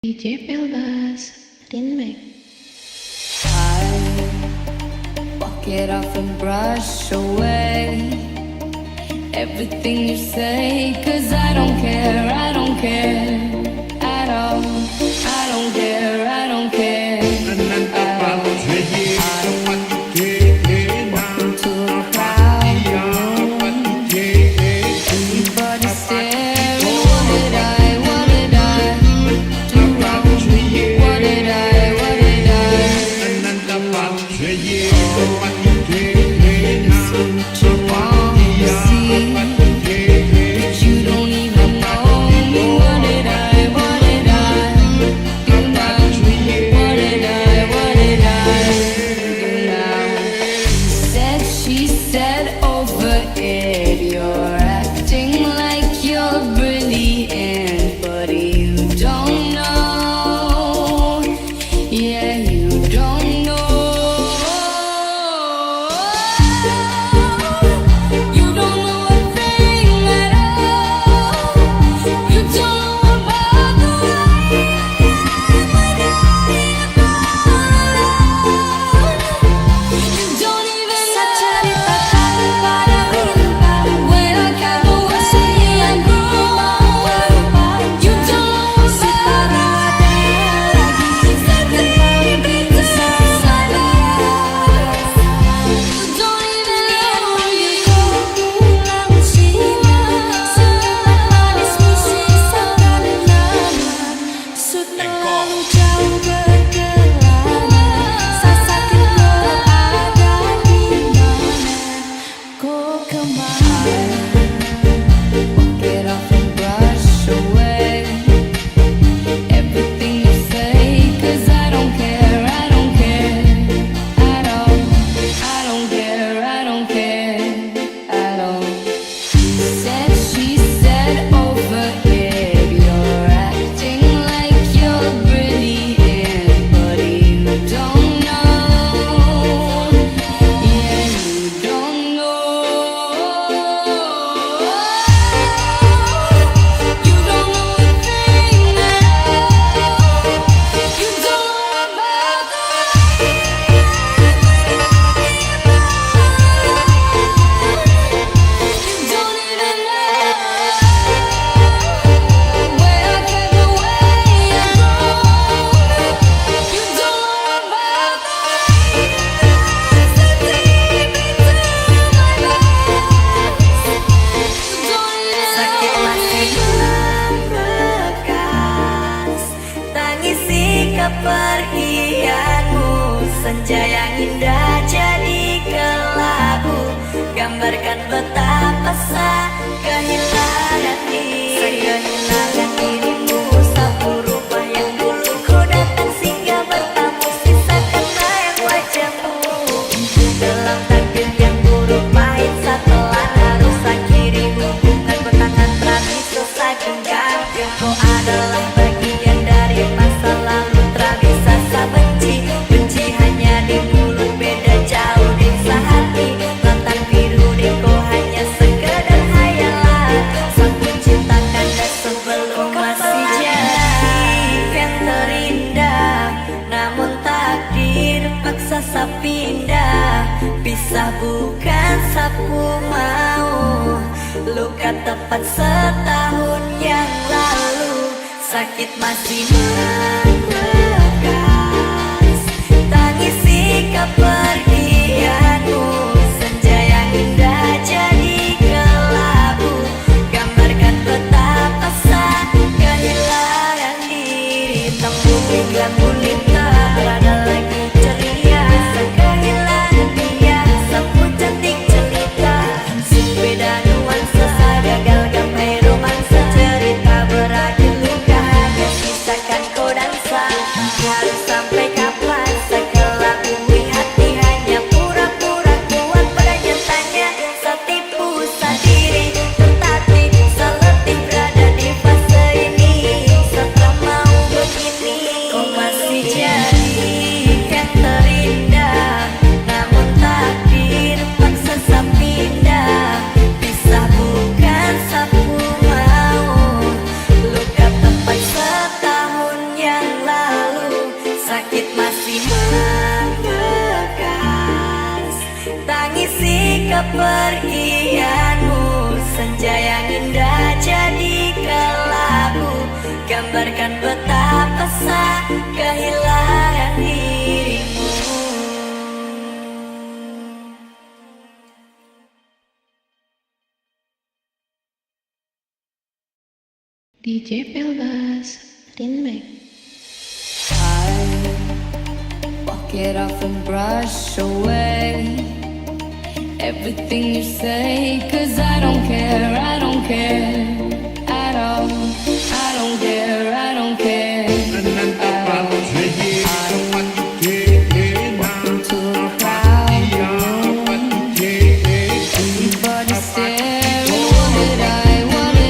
DJ Pelbas, Rinmek. I walk it off and brush away everything you say, 'cause I don't care at all. I don't care at all. Walk into a crowd room, everybody staring. What did I do wrong? What did I kepergianmu, senja yang indah jadi kelabu, gambarkan betapa kehilangan dirimu. Satu rumah yang dulu ku datang singgah bertamu, sisa kena yang wajahmu. Dalam takdir yang buruk pahit setelah harus akhirimu, bukan bentangan terakhir selesai genggam. Kau adalah bagian dari masa lalu. Benci hanya di mulut, beda jauh di sehati. Lautan biru di kau hanya sekedar hayalan. Sangku cinta kanda sebelum masih jadi yang terindah. Namun takdir paksa sapindah, pisah bukan sapu mau. Luka tepat setahun yang lalu, sakit masih membekas. Tangisi kepergianmu, senja yang indah jadi kelabu, gambarkan betapa kehilangan diri. Tembung hingga gulita, ada lagi ceria. Kehilangan dia, sapu cantik cerita. Beda nuansa, gagal gapai romansa. Cerita berakhir luka, hanya sisakan kau dansa. Harus sampai kapan sekelabui hati hanya pura-pura kuat pada nyatanya. Setipu sendiri, tertatih, seletih berada di fase ini. Setelah mau begini, kau masih jadi yang terindah. Namun takdir paksa sapindah, pisah bukan sapu mau. Luka tepat setahun yang sakit masih membekas. Tangisi kepergianmu, senja yang indah jadi kelabu, gambarkan betapa sakit kehilangan dirimu. DJ Pelbas, Rinmek. Walk it off and brush away everything you say, 'cause I don't care at all. I don't care at all. Walk into a crowd, everybody staring. What did I do wrong? What did I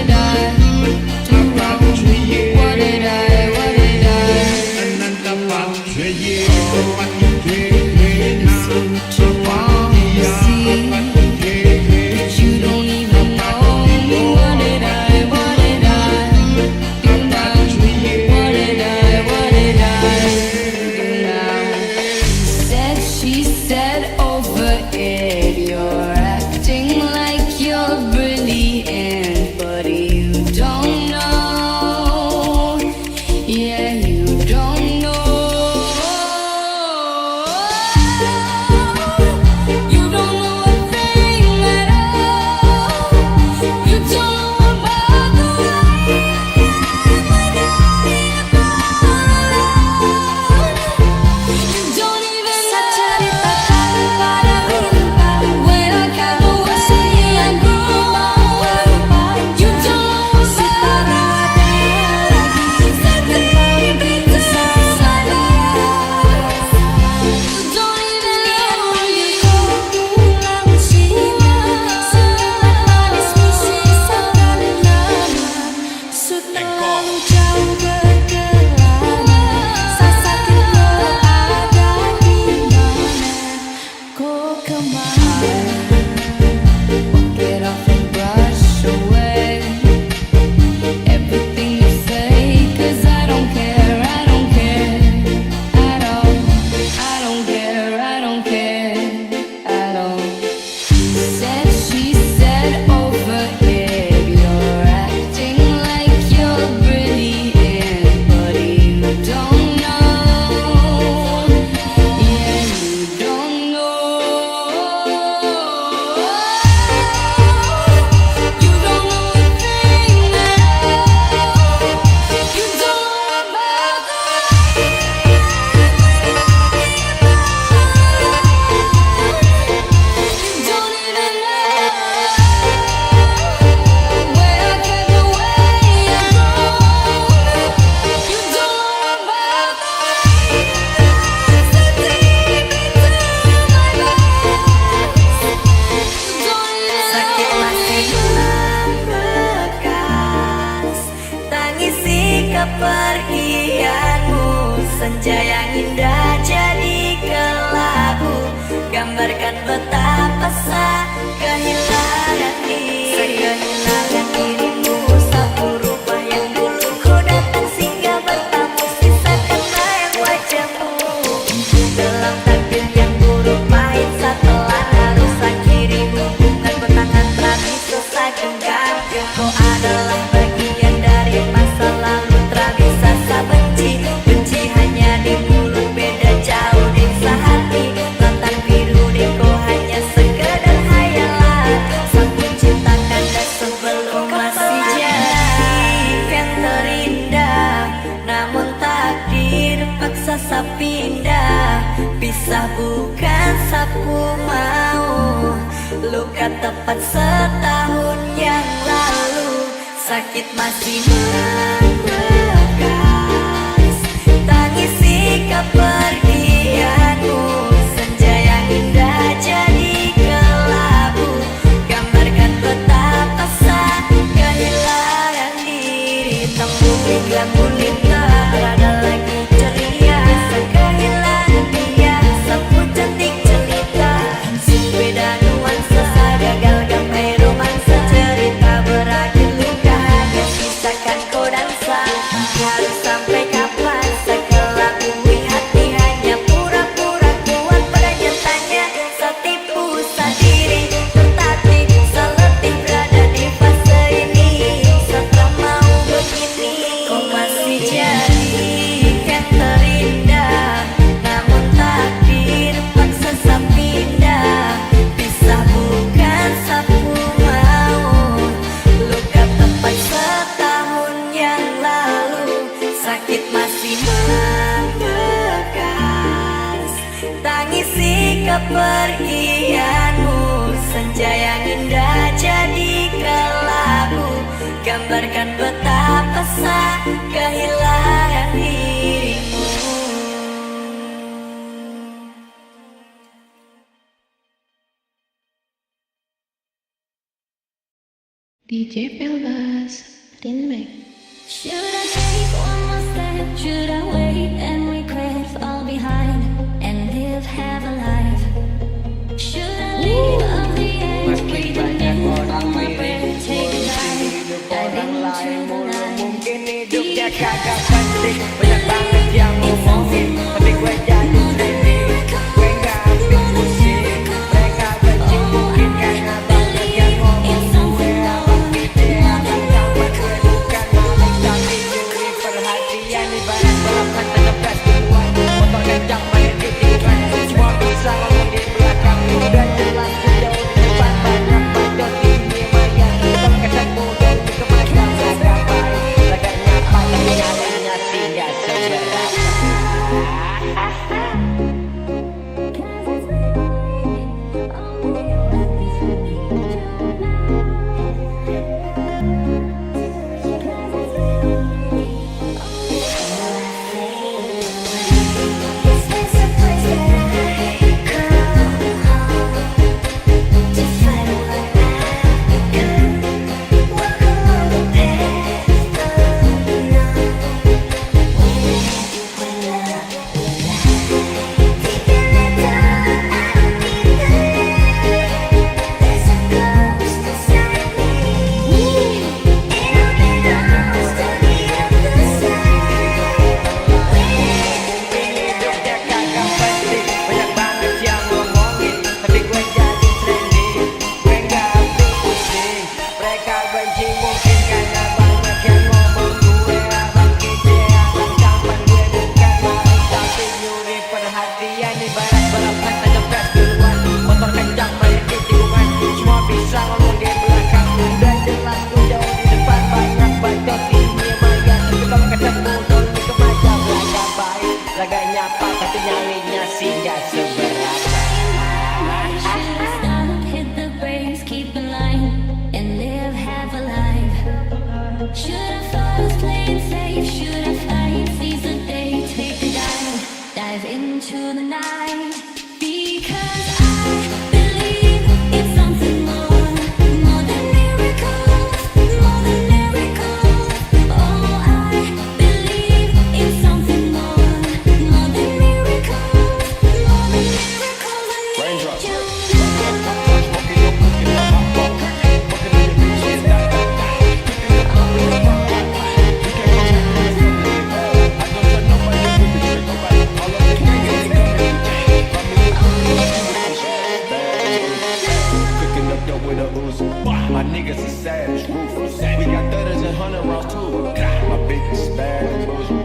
kepergianmu, senja yang indah jadi kelabu, gambarkan betapa sakit kehilangan dirimu. Satu rupa yang dulu kau datang singgah bertamu, sisa kenang wajahmu. Dalam takdir yang buruk pahit setelah harus akhirimu, bukan bentangan terakhir selesai genggam. Kau adalah bagian dari masa lalu, tak bisa saya benci hanya di mulut, beda jauh di sehati. Lautan biru di kau hanya sekedar hayalan, satu cinta kandas sebelum masih jadi yang terindah. Namun takdir paksa saya pindah, pisah bukan sapu mau. Luka tepat setahun yang lalu, sakit masih membekas. Tangisi kepergianmu, senja yang indah jadi kelabu, gambarkan betapa sakit kehilangan diri. Tembung hingga gulita, ada lagi ceria, bisa kehilangan dia, sepuluh cantik cerita, beda nuansa, gagal gapai romansa, cerita berakhir luka, hanya sisakan kau dansa. masih membekas. Tangisi kepergianmu, senja yang indah jadi kelabu, gambarkan betapa sakit kehilangan dirimu. DJ Pelbas, Rinmek. Should I take one more step? Should I wait and regret, fall behind and live, have a life? Should I leave of the edge, breathing in on my breath, take a dive, dive into the night? Mungkin hidupnya kagak penting, banyak banget yang ngomongin, tapi gue jadi trending. Gue gak ambil pusing, mereka benci mungkin karena banyak yang ngomong gue abang ide, abang dapat gue bukan maling, tapi nyuri perhatian ibarat balapan terlepas duluan. Motor kencang main di tikungan, semua bisa ngomong di belakang, udah jelas gue jauh di depan, banyak bacot ini mayat, kalau ketemu dan kemajang agak baik, laganya paling nyalinya sih gak seberapa. Is this a place that I come home to find what I become? Walk along the path unknown, when love will die. Taking it down, I don't need the light. There's a ghost inside me. It only knows to the other side. Hidupnya kagak penting, banyak banget yang ngomongin, tapi gue jadi trending. Gue gak ambil pusing, mereka benci mungkin karena banyak yang ngomong gue abang ide, abang tampan gue bukan maling, tapi nyuri perhatian ibarat balapan terlepas duluan. Motor kencang main di tikungan, semua bisa ngomong di belakang, udah jelas gue jauh di depan, banyak bacot ini mayat, tapi kalau ketemu doni kemajang laga baik, laganya apa tapi nyalinya sih gak seberapa. Should I stop, hit the brakes, keep in line, and live, have a life? Should I focus, play it safe? Should I fight, seize the day, take a dive, dive into the night? Because I believe in something more, more than miracles, more than miracles. Oh, I believe in something more, more than miracles, more than miracles. I need you. Cooking up dope with a Uzi. My niggas is savage, ruthless. We got 30s and 100 rounds too. My bitch bad and bougie.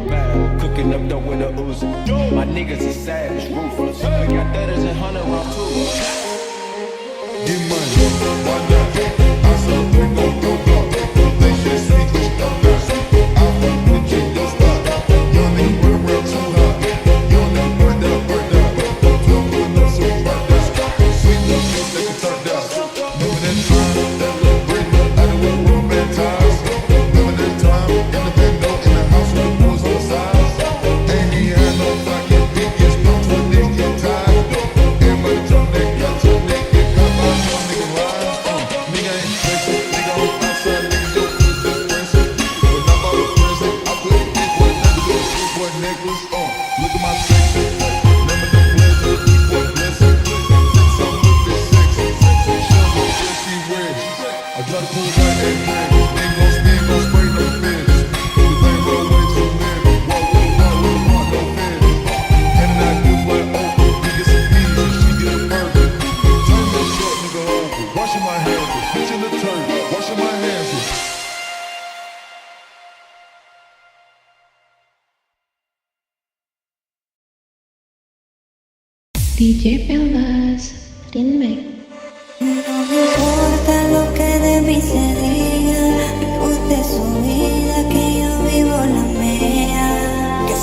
Cooking up dope with a Uzi. My niggas is savage, ruthless. We got 30s and 100 rounds too. Get money, why not? I saw three gon' go block. They should see which don't got. I fuck with you, don't stop. Young nigga run around too hot. Young nigga burn down, burn down. Don't tell me no so burn down. Sweet little bitch, let you turn down. Remember that time, that little brick, I done went real bad times. Remember that time, in the window, in the house with the boys on the sides. Ain't he had no fucking biggest, no twin niggas get tired. Everybody jump neck, got your neck, get caught by young nigga lines. Nigga ain't flexing, nigga on outside, nigga do it just friendship. When I'm out of prison, I put a big boy necklace, big boy necklace. Look at my section. Remember the pleasure, big boy blessing. Some look this sexy. Show me what she wears. I try to pull back that thing. Ain't gon' spin, gon' spray no fins. The thing roll way too heavy. Walk with no fins. Handing out gifts like Oprah. We get some peas and she get a burger. Turn that short nigga over. Washing my hands with. Bitch in the turn. Washing my hands with. DJ Pelbas, Rinmek. No me importa lo que de mí se diga, vive usted su vida, que yo vivo la mía. Que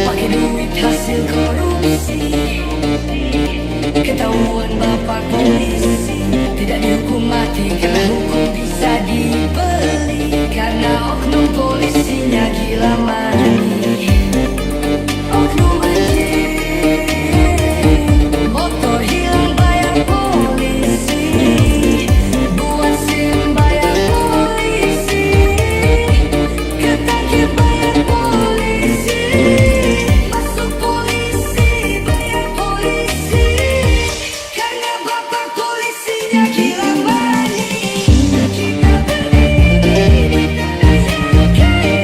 pakai duit hasil korupsi. Ketahuan bapak polisi, tidak dihukum mati karena hukum bisa dibeli. Karena oknum polisinya gila money. Oknum anjing, motor hilang bayar polisi, buat SIM bayar polisi, ketangkep bayar polisi, masuk polisi bayar polisi. Karena bapak polisinya gila money. Kita berdiri di tanah yang kaya,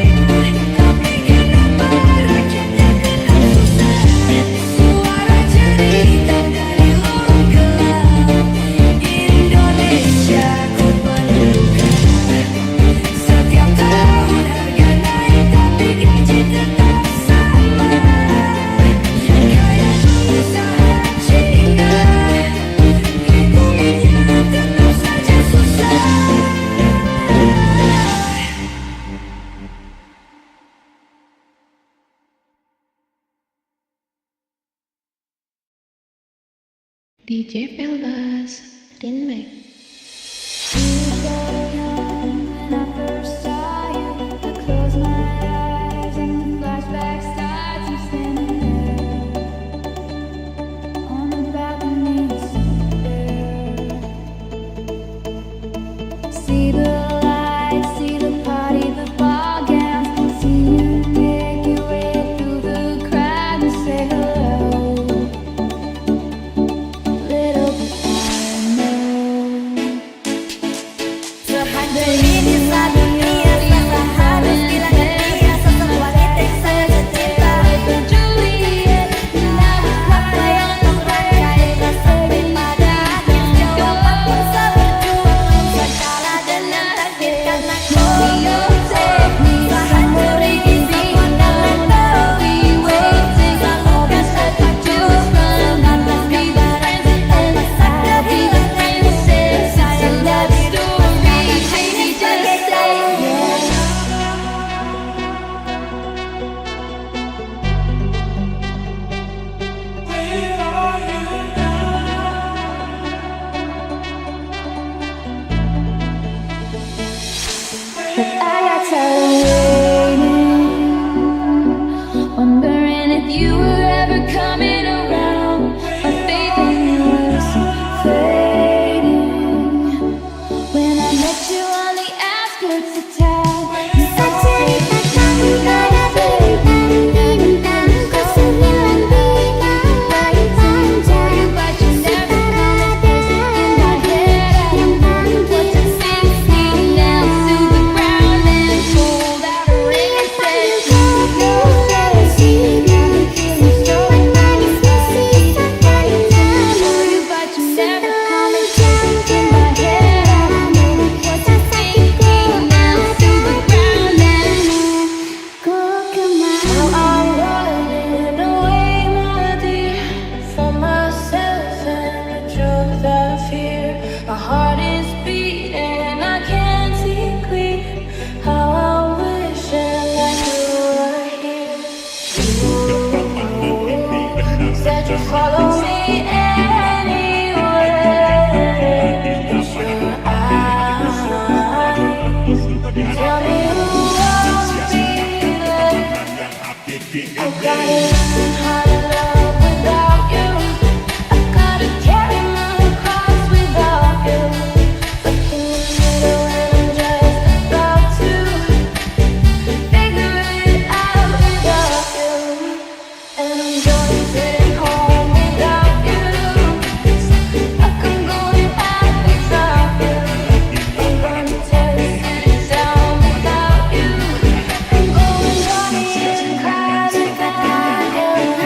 tapi kenapa rakyatnya kena susah? Suara cerita dari lorong gelap, Indonesia ku menduga. Setiap tahun harga naik tapi gaji tetap sama. Kayak pengusaha Cina, hitungannya tetap saja susah. DJ Pelbas, Rinmek. When I first saw you, I closed my eyes and the flashback starts. You standing there on the balcony, see the lights, see the party, the ball gowns, see you make your way through the crowd and say hello. Little bit I know. Sehandai ini saat dunia rasa harus kehilangan dia. Sosok wanita yang saya cinta Juliet, apa yang kurangkai sampai pada akhir jawaban pun seberjulur secara dengan takdir karena koyo sehandai ini sepandangan tapi waiting selalu kasih jujur mengatas gambaran masa kehilangan saya lebih dulu hanya sebagai saya. I got tired waiting, wondering if you were ever coming around. My faith in you was fading when I met you on the outskirts of town. You said cerita kamu ada bintang bintangku sembilan bintang saja, but you never come in my head. What you sing down to the ground and pulled out a ring and said, but you never come in my head. What you sing down to the ground and now I'm running away, my dear, from myself and the truth I fear. My heart is beating, I can't see clear. How I wish that you were here. You said you'd follow me anywhere. Your eyes tell me who I'll be there. I gotta learn how to love without you. I gotta carry my cross without you. Stuck in the middle and I'm just about to figure it out without you. And I'm going sitting home without you. Like I'm going out without you. I'm gonna tear the city down without you. I'm going running and crying without you.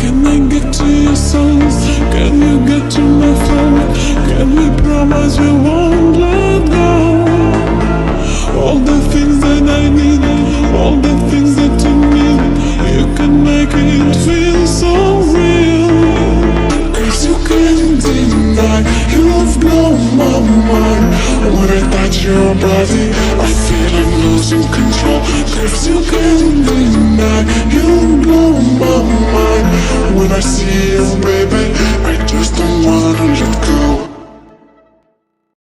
Can I get to your songs? Can you get to my phone? Can we promise we won't let go? All the things that I need, all the things that you need, you can make it feel so real. 'Cause you can't deny you've blown my mind. When I touch your body, I feel I'm losing control. 'Cause you can't deny you've blown my mind.